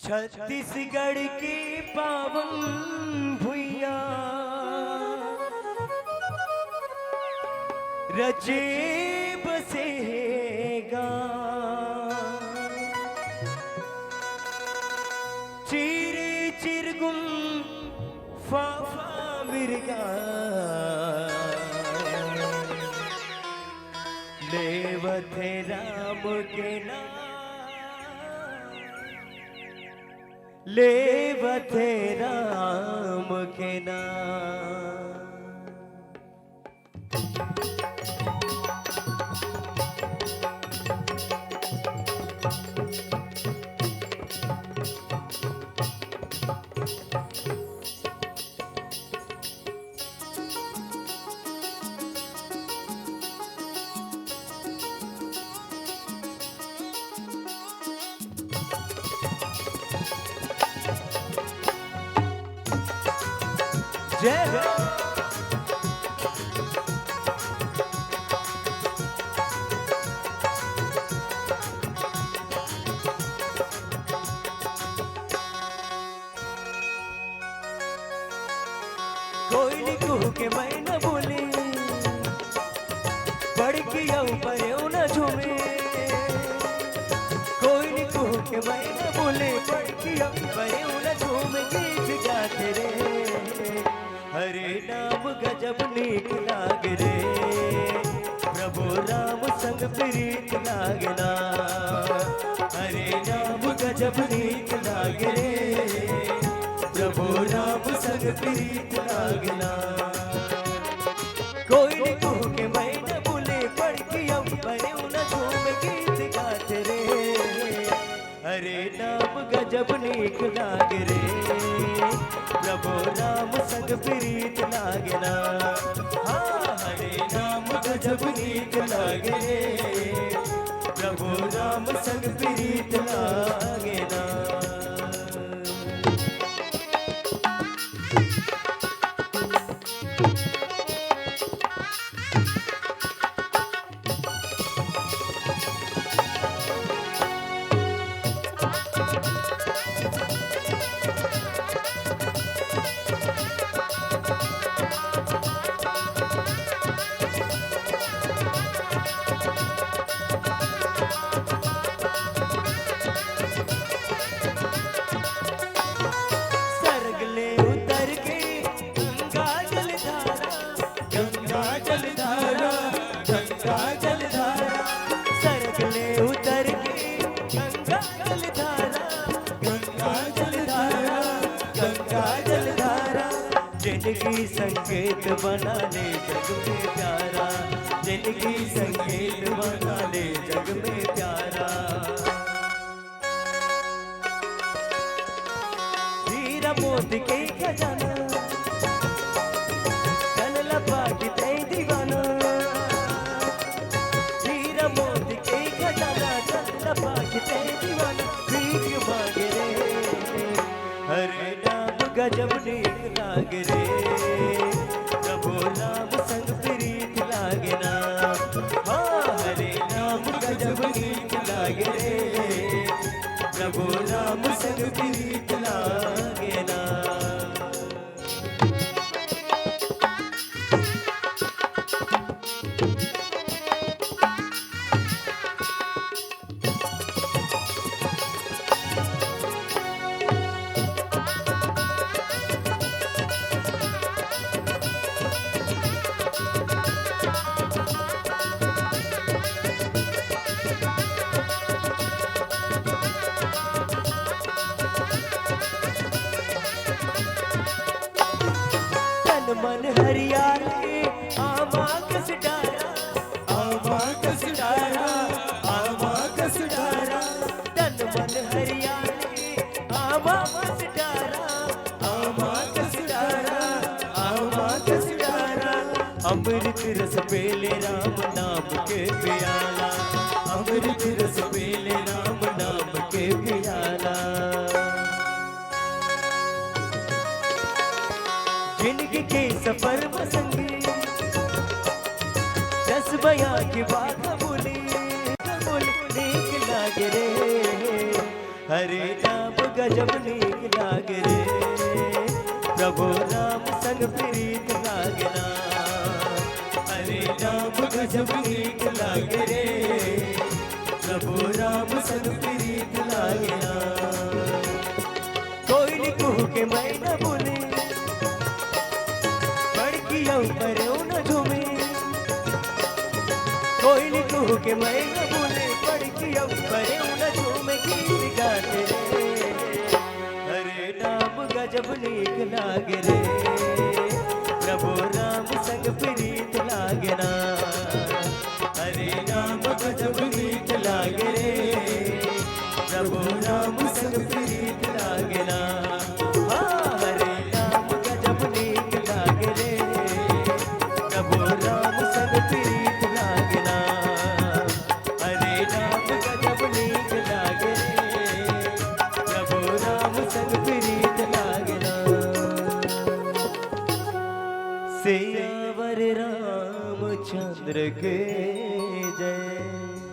छत्तीसगढ़ की पावन भुइया रचे बसेगा, चीरे चिरगुन फाफा मिर्गा लेवथे राम के नाम, लेवथे राम के नाम। जय हो। कोई नहीं कहू के मैं न बोले, बढ़ के ऊपर न झूमे। कोई नहीं कहू के मैं न बोले, बढ़ के ऊपर न झूमे। गीत गाते रे हरे नाम गजब नीक लाग रे, प्रभु राम संग प्रीत लागना। हरे नाम गजब नीक लाग रे, प्रभु राम संग प्रीत लागना। कोई नहीं कहू के मैं न भूले, पढ़ के बड़े न झूम। गीत गाते रे हरे नाम गजब नीक लाग रे, प्रभु राम संग प्रीत लागना। हाँ हरे नाम गजब नीक लागे रे, प्रभु राम संग प्रीत लागना। जिंदगी संकेत बना ले जग में प्यारा, जिंदगी संकेत बना ले जग में प्यारा। हीरा मोती के खजाना कल लपा के ते दीवाना। हीरा मोती के खजाना कल लपा के ते दीवाना। भीख मांगे रे हरे नाम गजब नीक लागे रे, प्रभु राम संग प्रीत लागना। हाँ हरे नाम गजब नीक लागे रे, प्रभु राम संग प्रीत लागना। मन हरियाली आमा कस डारा, आमा कस डारा, आमा कस डारा। तन मन हरियाली आमा कस डारा, आमा कस डारा, आमा कस डारा। अमृत रस पेले राम नाम के प्याला, अमृत रस पेले राम नाम के प्याला। जिंदगी के सफर मसंगी दस बयां की बात बोली, नीक लागे रे हरे राम गजब नीक लागे रे, प्रभु राम संग प्रीत लागना। हरे राम गजब नीक लागे रे, प्रभु राम संग प्रीत लागना। कोई कुह के मैं न बोले, बड़कियों पर न झूमे। कोई कुह के मैं न बोले, बड़कियों पर न झूमे। गीत गाते रे, हरे राम गजब नीक लागे रे, प्रभु राम संग प्रीत लागना। हरे राम गजब नीक लागे रे, प्रभु राम संग प्रीत लागना। हाँ, हरे राम गजब नीक लागे रे, प्रभु राम संग प्रीत लागना। हरे राम गजब नीक लागे रे, प्रभु राम संग प्रीत लागना। सियावर रामचंद्र के जय।